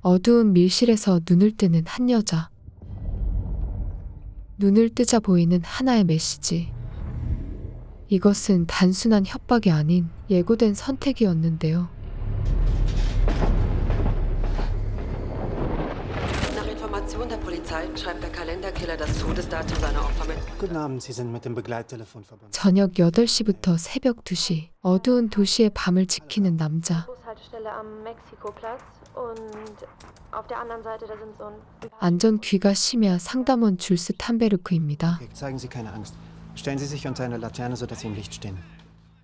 어두운 밀실에서 눈을 뜨는 한 여자. 눈을 뜨자 보이는 하나의 메시지. 이것은 단순한 협박이 아닌 예고된 선택이었는데요. Nach Information der Polizei schreibt der Kalenderkiller das Todesdatum seiner Opfer mit. Guten Abend, Sie sind mit dem Begleittelefon verbunden. 저녁 8시부터 새벽 2시. 어두운 도시의 밤을 지키는 남자. Bushaltestelle am Mexikoplatz und auf der anderen Seite da sind so ein 안전 귀가 심야 상담원 줄스 탐베르크입니다. Okay, zeigen Sie keine Angst. Stellen Sie sich unter eine Laterne, sodass Sie im Licht stehen.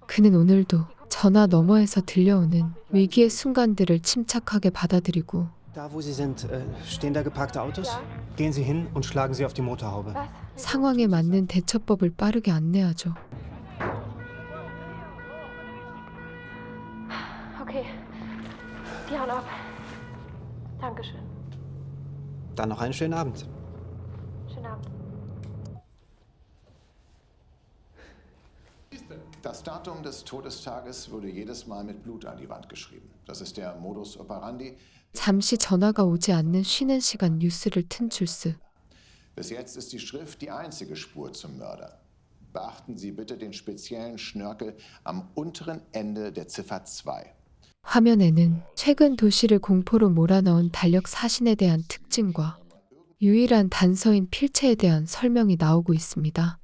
그는 오늘도 전화 너머에서 들려오는 위기의 순간들을 침착하게 받아들이고 Da, wo Sie sind, stehen da geparkte Autos? Gehen Sie hin und schlagen Sie auf die Motorhaube. 상황에 맞는 대처법을 빠르게 안내하죠. Okay. Die hauen ab. Dankeschön. Dann noch einen schönen Abend. Schönen Abend. Das Datum des Todestages wurde jedes Mal mit Blut an die Wand geschrieben. Das ist der Modus operandi. 잠시 전화가 오지 않는 쉬는 시간 뉴스를 튼 줄스. Bis jetzt ist die Schrift die einzige Spur zum Mörder. Beachten Sie bitte den speziellen Schnörkel am unteren Ende der Ziffer 2. 화면에는 최근 도시를 공포로 몰아넣은 달력 사신에 대한 특징과 유일한 단서인 필체에 대한 설명이 나오고 있습니다.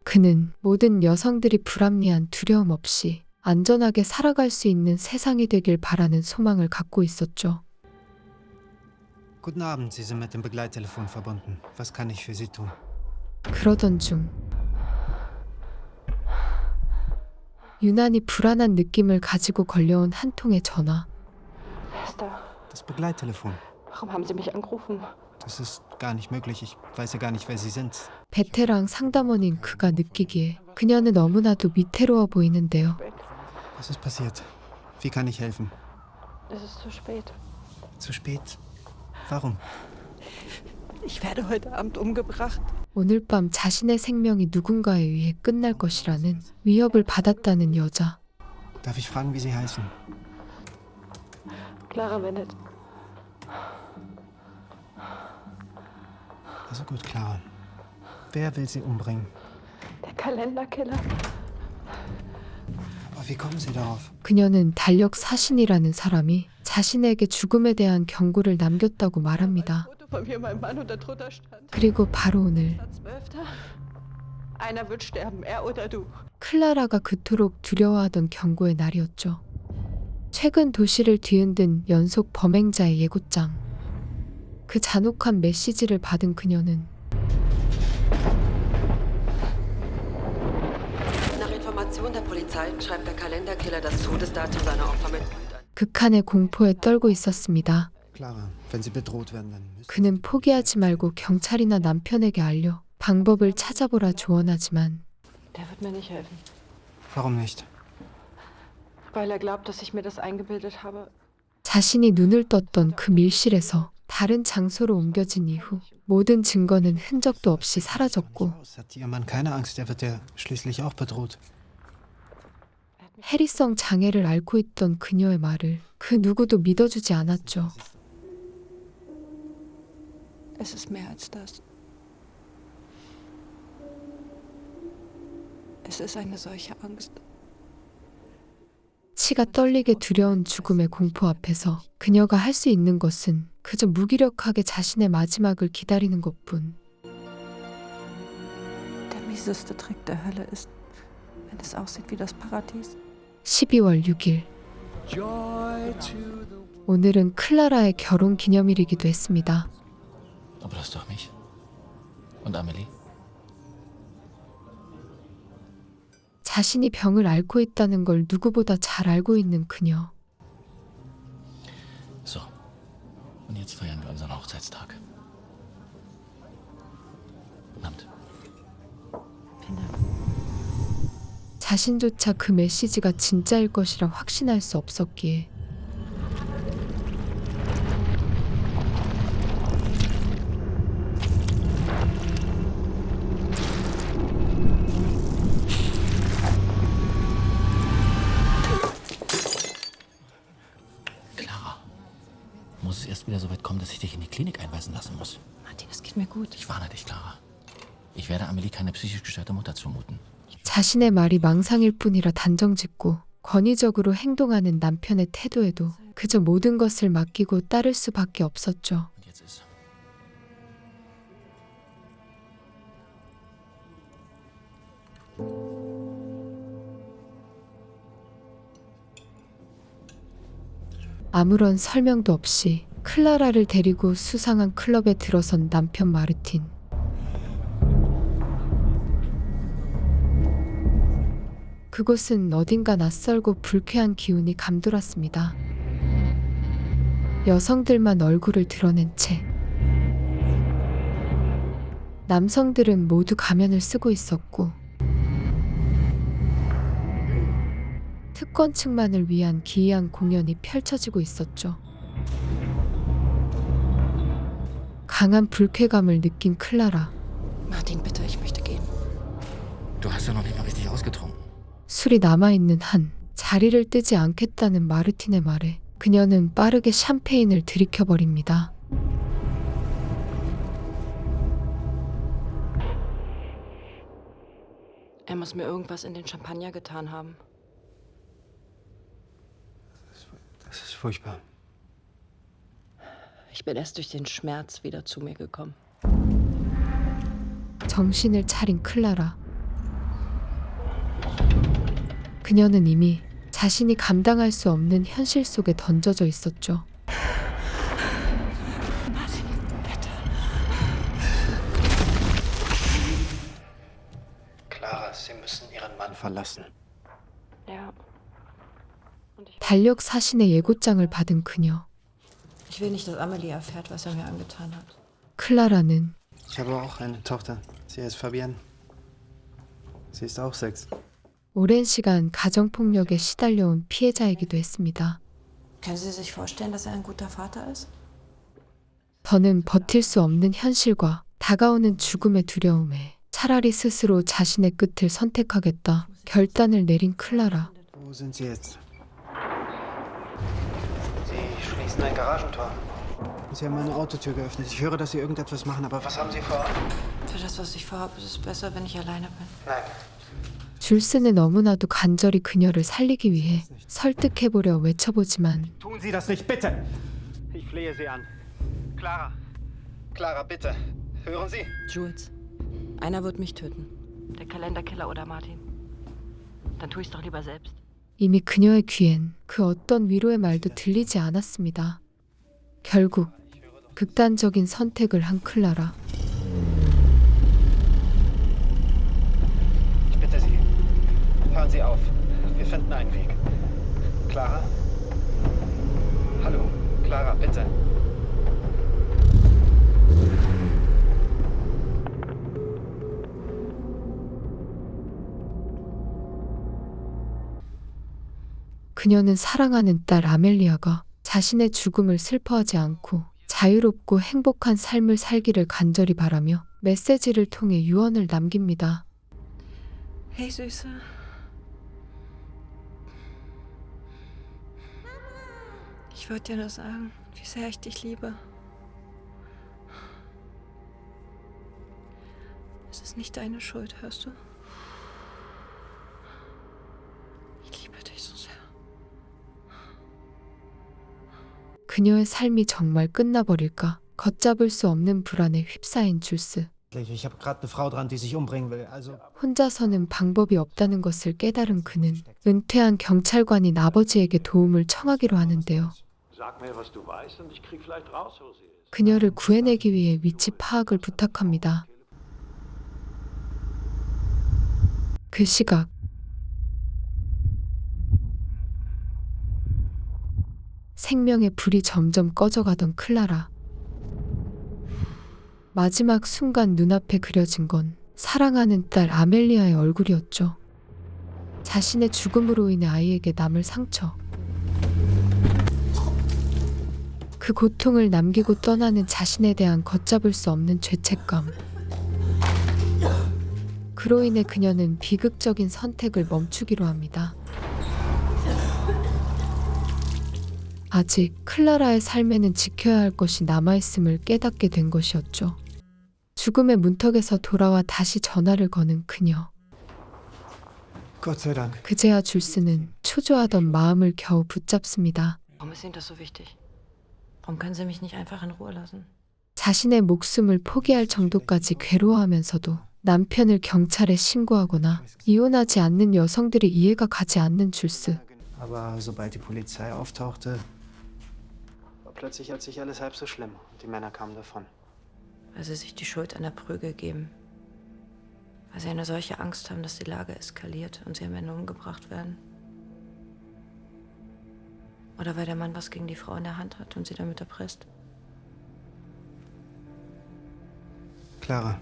그는 모든 여성들이 불합리한 두려움 없이 안전하게 살아갈 수 있는 세상이 되길 바라는 소망을 갖고 있었죠. Guten Abend, Sie sind mit dem Begleittelefon verbunden. Was kann ich für Sie tun? 그러던 중 유난히 불안한 느낌을 가지고 걸려온 한 통의 전화. Wer ist da? Das Begleittelefon. Warum haben Sie mich angerufen? Das ist gar nicht möglich. Ich weiß ja gar nicht, wer Sie sind. 베테랑 상담원인 그가 느끼기에 그녀는 너무나도 위태로워 보이는데요. Was ist passiert? Wie kann ich helfen? Es ist zu spät. Zu spät? Warum? Ich werde heute Abend umgebracht. 오늘 밤 자신의 생명이 누군가에 의해 끝날 것이라는 위협을 받았다는 여자. Darf ich fragen, wie Sie heißen? Clara Bennett. Also gut, Clara. Wer will Sie umbringen? Der Kalenderkiller. Aber wie kommen Sie darauf? 그녀는 달력 사신이라는 사람이 자신에게 죽음에 대한 경고를 남겼다고 말합니다. Foto von mir und meinem Mann und darunter stand. 그리고 바로 오늘 12. Einer wird sterben, er oder du. 클라라가 그토록 두려워하던 경고의 날이었죠. 최근 도시를 뒤흔든 연속 범행자의 예고장. 그 잔혹한 메시지를 받은 그녀는 Nach Information der Polizei schreibt der Kalenderkiller das Todesdatum seiner Opfer mit Blut an. 극한의 공포에 떨고 있었습니다. Clara, wenn Sie bedroht werden, dann müssen 그는 포기하지 말고 경찰이나 남편에게 알려 방법을 찾아보라 조언하지만 Der wird mir nicht helfen. Warum nicht? Weil er glaubt, dass ich mir das eingebildet habe. 자신이 눈을 떴던 그 밀실에서 다른 장소로 옮겨진 이후 모든 증거는 흔적도 없이 사라졌고 Hat Ihr Mann keine Angst? Er wird ja schließlich auch bedroht. 해리성 장애를 앓고 있던 그녀의 말을 그 누구도 믿어주지 않았죠. Es ist mehr als das. Es ist eine solche Angst. 치가 떨리게 두려운 죽음의 공포 앞에서 그녀가 할 수 있는 것은 그저 무기력하게 자신의 마지막을 기다리는 것뿐. Der mieseste Trick der Hölle ist, wenn es aussieht wie das Paradies. 12월 6일 오늘은 클라라의 결혼 기념일이기도 했습니다. Aber das ist doch mich. Und Amelie? 자신이 병을 앓고 있다는 걸 누구보다 잘 알고 있는 그녀. So. Und jetzt feiern wir unseren Hochzeitstag. Guten Abend. 자신조차 그 메시지가 진짜일 것이라 확신할 수 없었기에 muss es erst wieder so weit kommen, dass ich dich in die Klinik einweisen lassen muss. Martin, es geht mir gut. Ich warne dich, Clara. Ich werde Amelie keine psychisch gestörte Mutter zumuten. 자신의 말이 망상일 뿐이라 단정짓고 권위적으로 행동하는 남편의 태도에도 그저 모든 것을 맡기고 따를 수밖에 없었죠. Und jetzt ist... 아무런 설명도 없이 클라라를 데리고 수상한 클럽에 들어선 남편 마르틴. 그곳은 어딘가 낯설고 불쾌한 기운이 감돌았습니다. 여성들만 얼굴을 드러낸 채 남성들은 모두 가면을 쓰고 있었고 특권층만을 위한 기이한 공연이 펼쳐지고 있었죠. 강한 불쾌감을 느낀 클라라. Martin, bitte, ich möchte gehen. Du hast ja noch nicht mal richtig ausgetrunken. 술이 남아있는 한 자리를 뜨지 않겠다는 마르틴의 말에 그녀는 빠르게 샴페인을 들이켜버립니다. muss mir irgendwas in den Champagner getan haben. Das ist furchtbar. Ich bin erst durch den Schmerz wieder zu mir gekommen. 정신을 차린 클라라. 그녀는 이미 자신이 감당할 수 없는 현실 속에 던져져 있었죠. Clara, Sie müssen Ihren Mann verlassen. Ja. Und ich 달력 사신의 예고장을 받은 그녀. Ich will nicht, dass Amelie erfährt, was er mir angetan hat. 클라라는 Ich habe auch eine Tochter. Sie heißt Fabienne. Sie ist auch 6. 오랜 시간 가정폭력에 시달려온 피해자이기도 했습니다. Können Sie sich vorstellen, dass er ein guter Vater ist? 더는 버틸 수 없는 현실과 다가오는 죽음의 두려움에 차라리 스스로 자신의 끝을 선택하겠다 결단을 내린 클라라. Wo sind Sie jetzt? Sie schließen ein Garagentor. Sie haben meine Autotür geöffnet. Ich höre, dass Sie irgendetwas machen, aber was haben Sie vor? Für das, was ich vorhabe, ist es besser, wenn ich alleine bin. Nein. 줄스는 너무나도 간절히 그녀를 살리기 위해 설득해보려 외쳐보지만 Tun Sie das nicht, bitte! Ich flehe Sie an. Clara. Clara, bitte. Hören Sie? Jules, einer wird mich töten. Der Kalenderkiller oder Martin. Dann tue ich's doch lieber selbst. 이미 그녀의 귀엔 그 어떤 위로의 말도 들리지 않았습니다. 결국 극단적인 선택을 한 클라라. Ich bitte Sie. Hören Sie auf. Wir finden einen Weg. Clara? Hallo. Clara, bitte. 그녀는 사랑하는 딸 아멜리아가 자신의 죽음을 슬퍼하지 않고 자유롭고 행복한 삶을 살기를 간절히 바라며 메시지를 통해 유언을 남깁니다. Hey, Süße. Ich wollte dir nur sagen, wie sehr ich dich liebe. Es ist nicht deine Schuld, hörst du? Ich liebe dich so sehr. 그녀의 삶이 정말 끝나버릴까 걷잡을 수 없는 불안에 휩싸인 줄스. Ich habe gerade eine Frau dran, die sich umbringen will. Also. 혼자서는 방법이 없다는 것을 깨달은 그는 은퇴한 경찰관인 아버지에게 도움을 청하기로 하는데요. 그녀를 구해내기 위해 위치 파악을 부탁합니다. 그 시각 생명의 불이 점점 꺼져가던 클라라. 마지막 순간 눈앞에 그려진 건 사랑하는 딸 아멜리아의 얼굴이었죠. 자신의 죽음으로 인해 아이에게 남을 상처. 그 고통을 남기고 떠나는 자신에 대한 걷잡을 수 없는 죄책감. 그로 인해 그녀는 비극적인 선택을 멈추기로 합니다. 아직 클라라의 삶에는 지켜야 할 것이 남아있음을 깨닫게 된 것이었죠. 죽음의 문턱에서 돌아와 다시 전화를 거는 그녀. Gott sei Dank. 그제야 줄스는 초조하던 마음을 겨우 붙잡습니다. Warum ist Ihnen das so wichtig? Warum können Sie mich nicht einfach in Ruhe lassen? 자신의 목숨을 포기할 정도까지 괴로워하면서도 남편을 경찰에 신고하거나 이혼하지 않는 여성들의 이해가 가지 않는 줄스. Aber sobald die Polizei auftauchte, war plötzlich sich alles halb so schlimm und die Männer kamen davon. Weil Sie sich die Schuld an der Prügel geben. Weil Sie eine solche Angst haben, dass die Lage eskaliert und Sie am Ende umgebracht werden. Oder weil der Mann was gegen die Frau in der Hand hat und sie damit erpresst. Clara,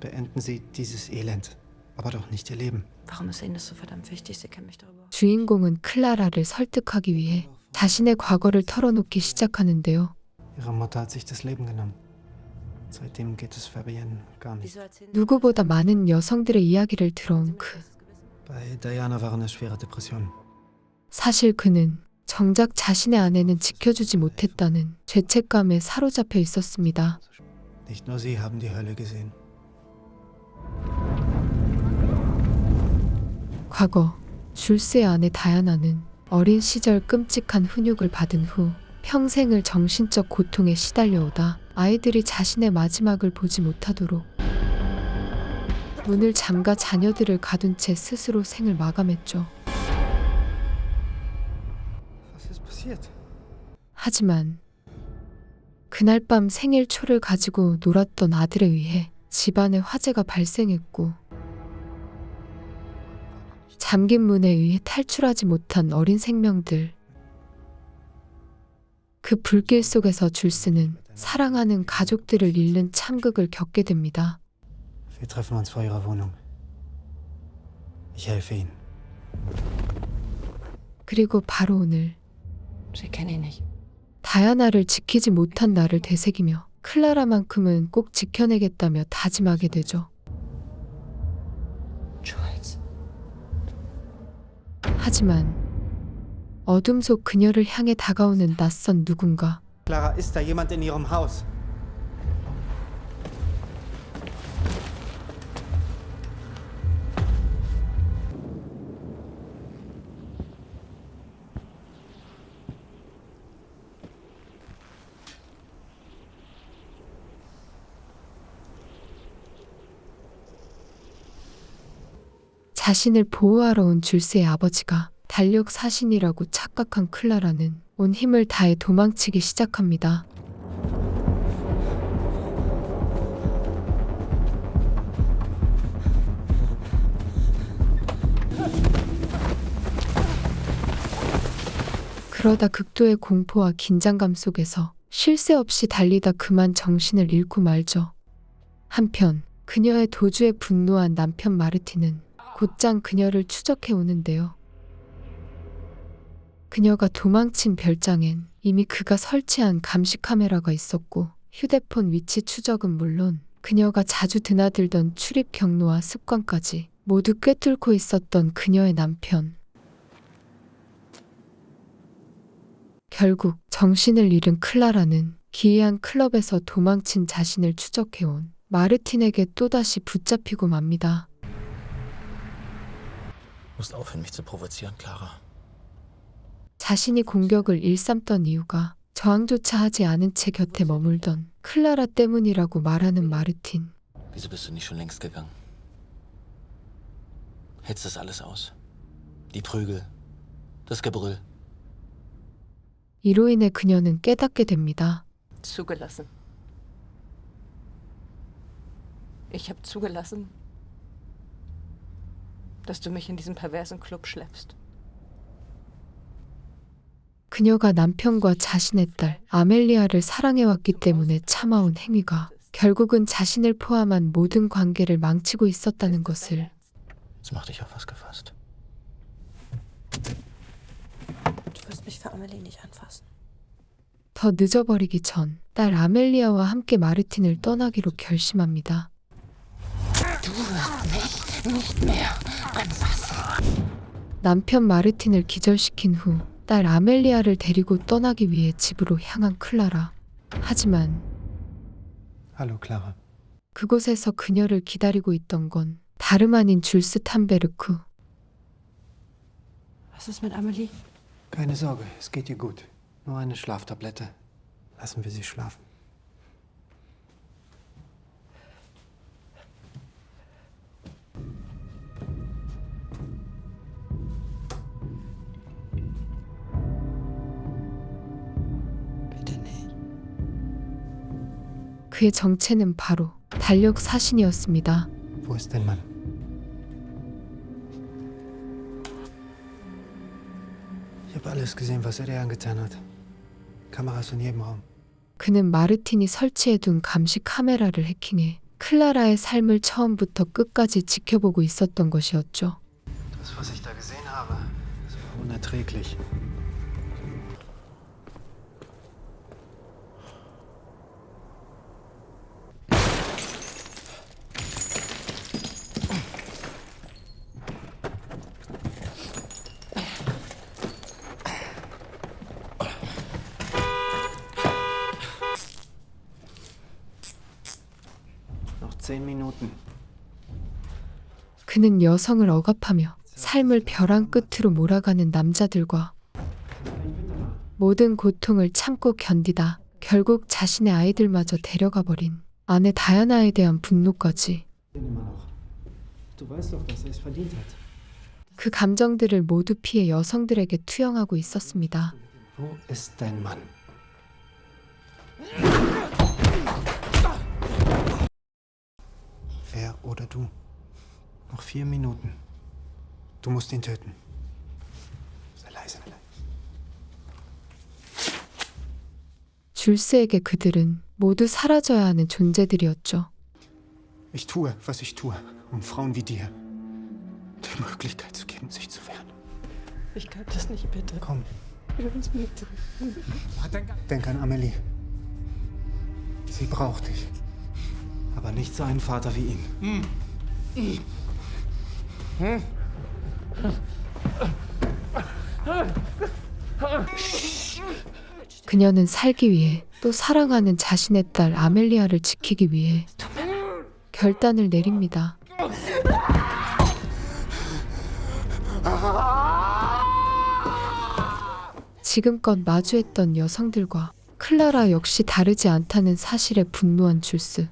beenden Sie dieses Elend, aber doch nicht Ihr Leben. Warum ist Ihnen das so verdammt wichtig? Sie kennen mich darüber. 주인공은 클라라를 설득하기 위해 자신의 과거를 털어놓기 시작하는데요. Ihre Mutter hat sich das Leben genommen. Seitdem geht es Fabienne gar nicht. Wieso erzählen Sie 누구보다 많은 여성들의 이야기를 들어온 그. Bei Diana waren es schwere Depressionen. 사실 그는 정작 자신의 아내는 지켜주지 못했다는 죄책감에 사로잡혀 있었습니다. Nicht nur Sie haben die Hölle gesehen. 과거 줄스의 아내 다야나는 어린 시절 끔찍한 훈육을 받은 후 평생을 정신적 고통에 시달려오다 아이들이 자신의 마지막을 보지 못하도록 문을 잠가 자녀들을 가둔 채 스스로 생을 마감했죠. Was ist passiert? 하지만 그날 밤 생일 초를 가지고 놀았던 아들에 의해 집안에 화재가 발생했고 잠긴 문에 의해 탈출하지 못한 어린 생명들. 그 불길 속에서 줄스는 사랑하는 가족들을 잃는 참극을 겪게 됩니다. Wir treffen uns vor Ihrer Wohnung. Ich helfe Ihnen. 그리고 바로 오늘 Sie kennen ihn nicht. 다야나를 지키지 못한 나를 되새기며 클라라만큼은 꼭 지켜내겠다며 다짐하게 되죠. Jules. 하지만 어둠 속 그녀를 향해 다가오는 낯선 누군가. Clara, ist da jemand in Ihrem Haus? 자신을 보호하러 온 줄스의 아버지가 달력 사신이라고 착각한 클라라는 온 힘을 다해 도망치기 시작합니다. 그러다 극도의 공포와 긴장감 속에서 쉴 새 없이 달리다 그만 정신을 잃고 말죠. 한편 그녀의 도주에 분노한 남편 마르틴은 곧장 그녀를 추적해 오는데요. 그녀가 도망친 별장엔 이미 그가 설치한 감시 카메라가 있었고 휴대폰 위치 추적은 물론 그녀가 자주 드나들던 출입 경로와 습관까지 모두 꿰뚫고 있었던 그녀의 남편. 결국 정신을 잃은 클라라는 기이한 클럽에서 도망친 자신을 추적해온 마르틴에게 또다시 붙잡히고 맙니다. Du musst aufhören, mich zu provozieren, Clara. 자신이 공격을 일삼던 이유가 저항조차 하지 않은 채 곁에 머물던 클라라 때문이라고 말하는 마르틴. Wieso bist du nicht schon längst gegangen? Hältst das alles aus? Die Prügel, das Gebrüll. 이로 인해 그녀는 깨닫게 됩니다. Zugelassen. Ich habe zugelassen, dass du mich in diesen perversen Club schleppst. 그녀가 남편과 자신의 딸 아멜리아를 사랑해왔기 때문에 참아온 행위가 결국은 자신을 포함한 모든 관계를 망치고 있었다는 것을. Jetzt mach dich auf was gefasst. Du wirst mich für Amelie nicht anfassen. 더 늦어버리기 전 딸 아멜리아와 함께 마르틴을 떠나기로 결심합니다. 남편 마르틴을 기절시킨 후 딸 아멜리아를 데리고 떠나기 위해 집으로 향한 클라라. 하지만 Hallo, Clara. 그곳에서 그녀를 기다리고 있던 건 다름 아닌 줄스 탐베르크. Was ist mit Amelie? Keine Sorge, es geht ihr gut. Nur eine Schlaftablette. Lassen wir sie schlafen. Bitte nicht. 그의 정체는 바로 달력 사신이었습니다. Wo ist dein Mann? Ich habe alles gesehen, was er dir angetan hat. Kameras in jedem Raum. 그는 마르틴이 설치해둔 감시 카메라를 해킹해 클라라의 삶을 처음부터 끝까지 지켜보고 있었던 것이었죠. Das, was ich da gesehen habe, das war unerträglich. Noch 10 Minuten. 그는 여성을 억압하며 삶을 벼랑 끝으로 몰아가는 남자들과 모든 고통을 참고 견디다 결국 자신의 아이들마저 데려가 버린 아내 다이아나에 대한 분노까지. Immer noch. Du weißt doch, dass er es verdient hat. 그 감정들을 모두 피해 여성들에게 투영하고 있었습니다. Wo ist dein Mann? Er oder du? Noch 4 Minuten. Du musst ihn töten. Sei leise. 줄스에게 그들은 모두 사라져야 하는 존재들이었죠. Ich tue, was ich tue, um Frauen wie dir die Möglichkeit zu geben, sich zu wehren. Ich kann das nicht, bitte. Komm, Hör uns mit. denk an Amelie. Sie braucht dich. Aber nicht so einen Vater wie ihn. 그녀는 살기 위해 또 사랑하는 자신의 딸 아멜리아를 지키기 위해 결단을 내립니다. 지금껏 마주했던 여성들과 클라라 역시 다르지 않다는 사실에 분노한 줄스.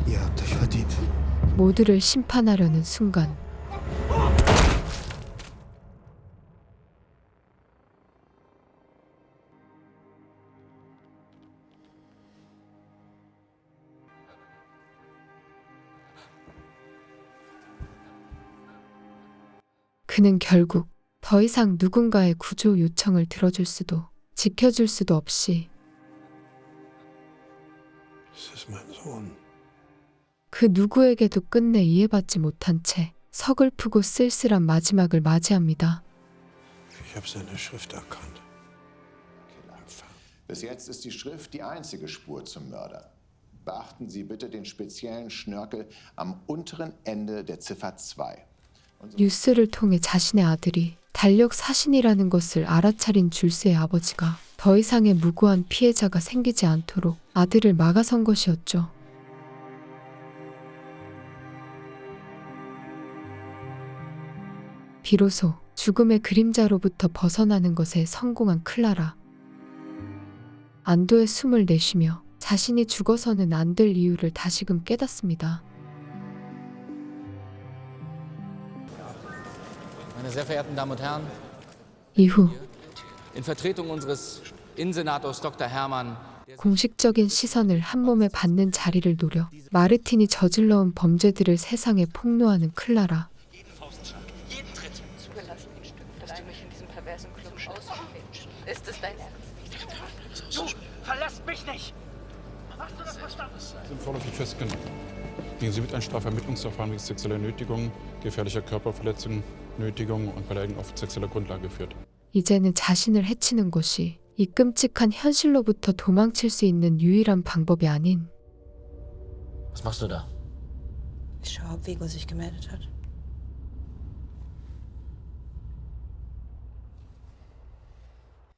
Ihr habt euch verdient. 모두를 심판하려는 순간 그는 결국 더 이상 누군가의 구조 요청을 들어줄 수도 지켜줄 수도 없이 Das ist mein Sohn. 그 누구에게도 끝내 이해받지 못한 채 서글프고 쓸쓸한 마지막을 맞이합니다. Ich habe seine Schrift erkannt. Bis jetzt ist die Schrift die einzige Spur zum Mörder. Beachten Sie bitte den speziellen Schnörkel am unteren Ende der Ziffer 2. 뉴스를 통해 자신의 아들이 달력 사신이라는 것을 알아차린 줄스의 아버지가 더 이상의 무고한 피해자가 생기지 않도록 아들을 막아선 것이었죠. 비로소 죽음의 그림자로부터 벗어나는 것에 성공한 클라라. 안도의 숨을 내쉬며 자신이 죽어서는 안 될 이유를 다시금 깨닫습니다. Meine sehr verehrten Damen und Herren, 이후 in Vertretung unseres Innensenators Dr. Hermann, 공식적인 시선을 한 몸에 받는 자리를 노려 마르틴이 저질러온 범죄들을 세상에 폭로하는 클라라. Jeden Tritt. Zugelassen in Stücken, dass du mich in diesem perversen Club auswählst. Ist es dein Ernst? Du verlässt mich nicht! Sie sind vorläufig festgenommen. Gegen Sie wird ein Strafvermittlungsverfahren wegen sexueller Nötigung, gefährlicher Körperverletzung, Nötigung und Beleidigung auf sexueller Grundlage geführt. 이제는 자신을 해치는 것이 이 끔찍한 현실로부터 도망칠 수 있는 유일한 방법이 아닌 Was machst du da? Ich schaue, ob Vigo sich gemeldet hat.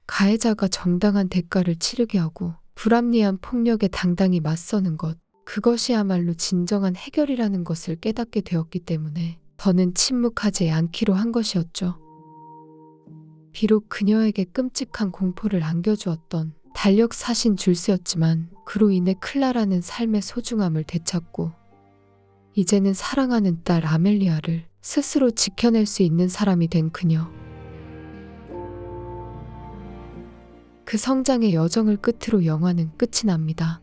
가해자가 정당한 대가를 치르게 하고 불합리한 폭력에 당당히 맞서는 것, 그것이야말로 진정한 해결이라는 것을 깨닫게 되었기 때문에 더는 침묵하지 않기로 한 것이었죠. 비록 그녀에게 끔찍한 공포를 안겨주었던 달력 사신 줄스였지만 그로 인해 클라라는 삶의 소중함을 되찾고 이제는 사랑하는 딸 아멜리아를 스스로 지켜낼 수 있는 사람이 된 그녀. 그 성장의 여정을 끝으로 영화는 끝이 납니다.